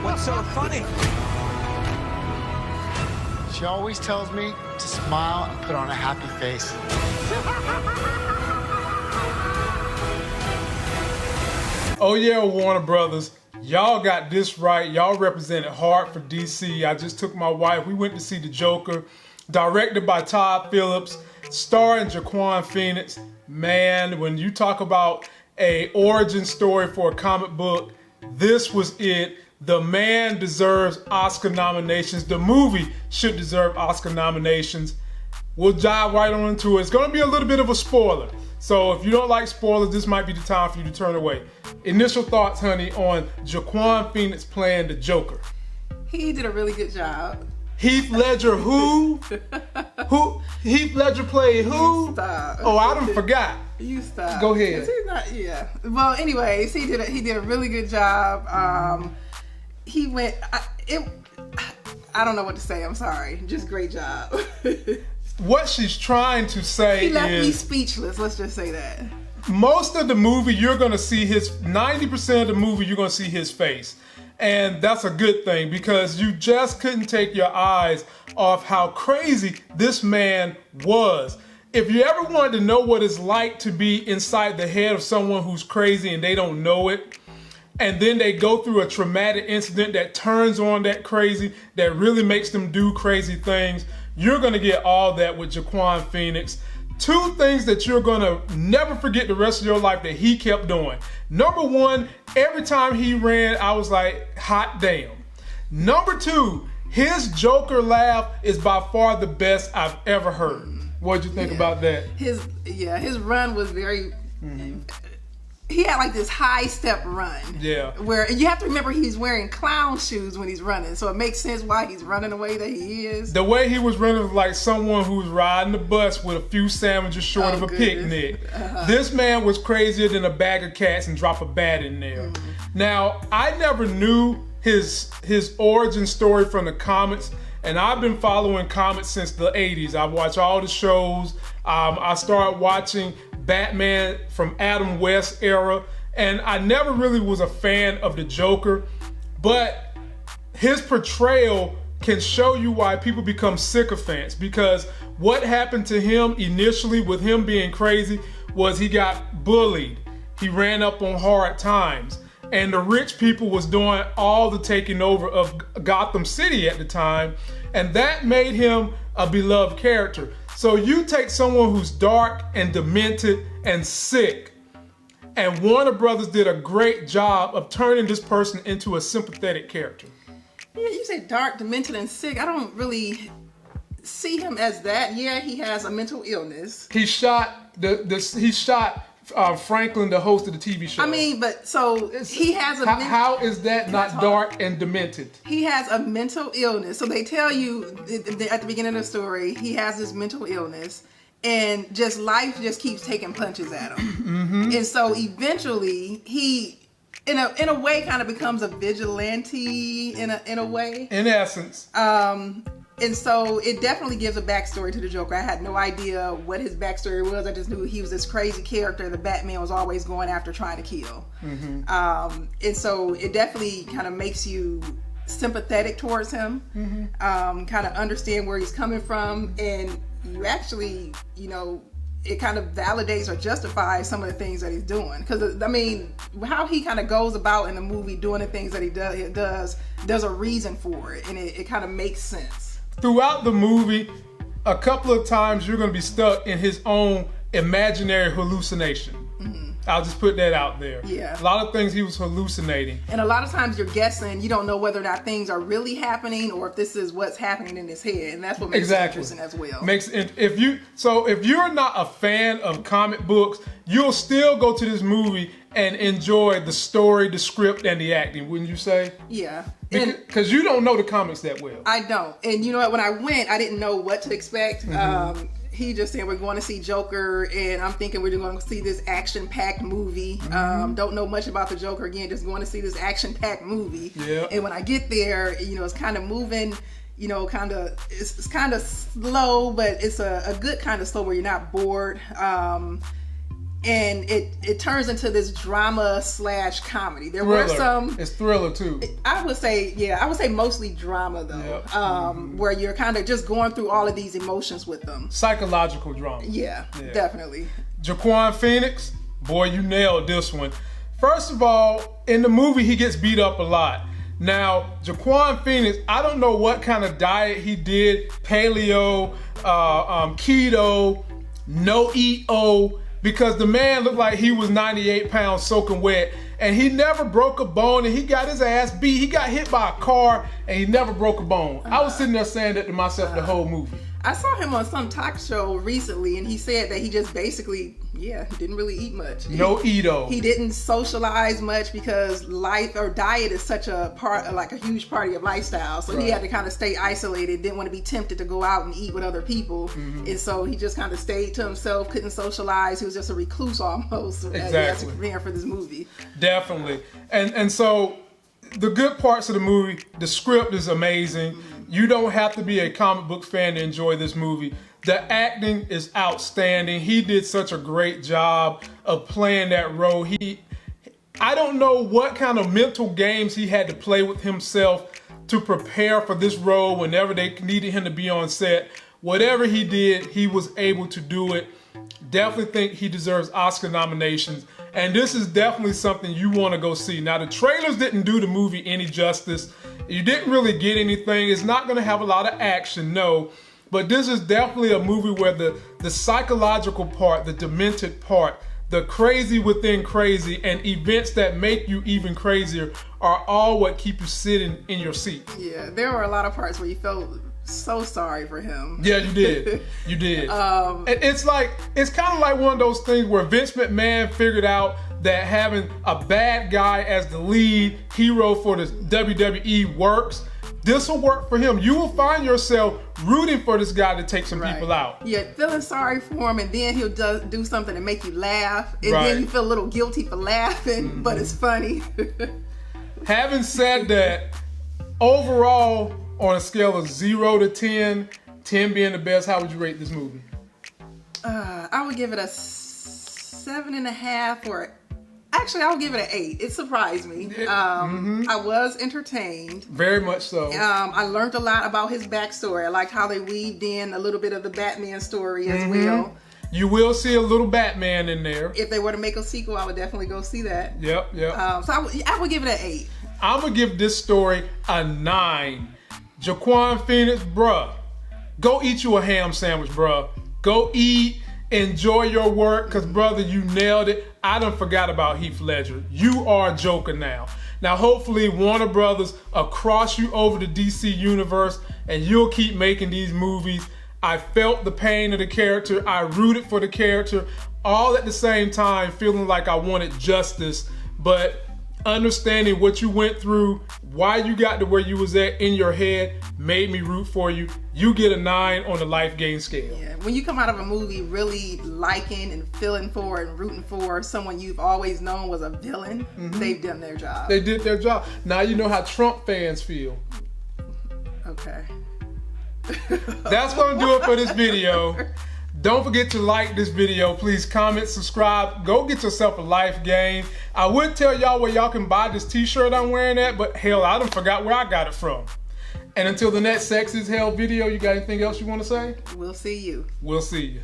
What's so funny? She always tells me to smile and put on a happy face. Oh yeah, Warner Brothers. Y'all got this right. Y'all represented hard for DC. I just took my wife. We went to see The Joker, directed by Todd Phillips, starring Joaquin Phoenix. Man, when you talk about a origin story for a comic book, this was it. The man deserves Oscar nominations. The movie should deserve Oscar nominations. We'll dive right on into it. It's going to be a little bit of a spoiler. So if you don't like spoilers, this might be the time for you to turn away. Initial thoughts, honey, on Joaquin Phoenix playing the Joker. He did a really good job. Heath Ledger who? Heath Ledger played who? Stop. Oh, I done forgot. You stop. Go ahead. He's not, yeah. Well, anyways, he did a really good job. He went. I don't know what to say. I'm sorry. Just great job. What she's trying to say He left is, me speechless. Let's just say that. most of the movie you're gonna see 90% of the movie you're gonna see his face. And that's a good thing because you just couldn't take your eyes off how crazy this man was. If you ever wanted to know what it's like to be inside the head of someone who's crazy and they don't know it, and then they go through a traumatic incident that turns on that crazy, that really makes them do crazy things, you're gonna get all that with Joaquin Phoenix. Two things that you're gonna never forget the rest of your life that he kept doing. Number one, every time he ran, I was like, hot damn. Number two, his Joker laugh is by far the best I've ever heard. What'd you think about that? His run was very. He had like this high step run. Yeah. Where and you have to remember he's wearing clown shoes when he's running, so it makes sense why he's running the way that he is. The way he was running was like someone who's riding the bus with a few sandwiches short of a picnic. This man was crazier than a bag of cats and drop a bat in there. Now, I never knew his origin story from the comics, and I've been following comics since the 80s. I watch all the shows. I started watching Batman from Adam West era, and I never really was a fan of the Joker, but his portrayal can show you why people become sycophants, because what happened to him initially with him being crazy was he got bullied. He ran up on hard times, and the rich people was doing all the taking over of Gotham City at the time, and that made him a beloved character. So you take someone who's dark and demented and sick, and Warner Brothers did a great job of turning this person into a sympathetic character. Yeah, you say dark, demented, and sick. I don't really see him as that. Yeah, he has a mental illness. He shot Franklin, the host of the TV show. I mean, but so he has a how is that not dark and demented? He has a mental illness. So they tell you at the beginning of the story, he has this mental illness, and just life just keeps taking punches at him. And so eventually he, in a way, kind of becomes a vigilante in a way. In essence. And so it definitely gives a backstory to the Joker. I had no idea what his backstory was. I just knew he was this crazy character that Batman was always going after trying to kill. And so it definitely kind of makes you sympathetic towards him, kind of understand where he's coming from, and you actually, it kind of validates or justifies some of the things that he's doing. Because, I mean, how he kind of goes about in the movie doing the things that he does, there's a reason for it, and it kind of makes sense. Throughout the movie, a couple of times you're going to be stuck in his own imaginary hallucination. I'll just put that out there. Yeah. A lot of things he was hallucinating. And a lot of times you're guessing. You don't know whether or not things are really happening or if this is what's happening in his head. And that's what makes it interesting as well. If you're not a fan of comic books, you'll still go to this movie and enjoy the story, the script, and the acting, wouldn't you say? Yeah. Because you don't know the comics that well. I don't. And you know what? When I went, I didn't know what to expect. He just said, we're going to see Joker, and I'm thinking we're going to see this action-packed movie. Don't know much about the Joker. Again, just going to see this action-packed movie. Yeah. And when I get there, it's kind of moving, it's kind of slow, but it's a good kind of slow where you're not bored. and it turns into this drama / comedy. There were some. It's thriller too. I would say mostly drama though, Yep. where you're kind of just going through all of these emotions with them. Psychological drama. Yeah, definitely. Jaquan Phoenix, boy, you nailed this one. First of all, in the movie, he gets beat up a lot. Now, Jaquan Phoenix, I don't know what kind of diet he did, paleo, keto, no EO, because the man looked like he was 98 pounds soaking wet, and he never broke a bone, and he got his ass beat. He got hit by a car, and he never broke a bone. I was sitting there saying that to myself the whole movie. I saw him on some talk show recently, and he said that he just basically, didn't really eat much. No Edo. He didn't socialize much because life or diet is such a part, like a huge part of your lifestyle. So he had to kind of stay isolated, didn't want to be tempted to go out and eat with other people. And so he just kind of stayed to himself, couldn't socialize. He was just a recluse almost. As preparing for this movie. Definitely. And so the good parts of the movie, the script is amazing. You don't have to be a comic book fan to enjoy this movie. The acting is outstanding. He did such a great job of playing that role. I don't know what kind of mental games he had to play with himself to prepare for this role whenever they needed him to be on set. Whatever he did, he was able to do it. Definitely think he deserves Oscar nominations. And this is definitely something you want to go see. Now, the trailers didn't do the movie any justice. You didn't really get anything. It's not going to have a lot of action, no. But this is definitely a movie where the psychological part, the demented part, the crazy within crazy, and events that make you even crazier are all what keep you sitting in your seat. Yeah, there were a lot of parts where you felt so sorry for him. Yeah, you did. You did. It's kind of like one of those things where Vince McMahon figured out that having a bad guy as the lead hero for the WWE works. This will work for him. You will find yourself rooting for this guy to take some people out. Yeah, feeling sorry for him, and then he'll do something to make you laugh, and then you feel a little guilty for laughing, but it's funny. Having said that, overall, on a scale of 0 to 10, 10 being the best, how would you rate this movie? I would give it a 7.5 or... Actually, I'll give it an 8. It surprised me. I was entertained. Very much so. I learned a lot about his backstory. I liked how they weaved in a little bit of the Batman story as well. You will see a little Batman in there. If they were to make a sequel, I would definitely go see that. Yep. So I would give it an 8. I'm going to give this story a 9. Jaquan Phoenix, bruh, go eat you a ham sandwich, bruh. Go eat. Enjoy your work, because, brother, you nailed it. I done forgot about Heath Ledger. You are a Joker now. Now, hopefully, Warner Brothers across you over the DC universe, and you'll keep making these movies. I felt the pain of the character. I rooted for the character, all at the same time feeling like I wanted justice, but understanding what you went through, why you got to where you was at in your head, made me root for you. You get a 9 on the life gain scale. Yeah, when you come out of a movie really liking and feeling for and rooting for someone you've always known was a villain, they've done their job. They did their job. Now you know how Trump fans feel. Okay. That's going to do it for this video. Don't forget to like this video. Please comment, subscribe. Go get yourself a life game. I would tell y'all where y'all can buy this t-shirt I'm wearing at, but hell, I done forgot where I got it from. And until the next Sex is Hell video, you got anything else you want to say? We'll see you. We'll see you.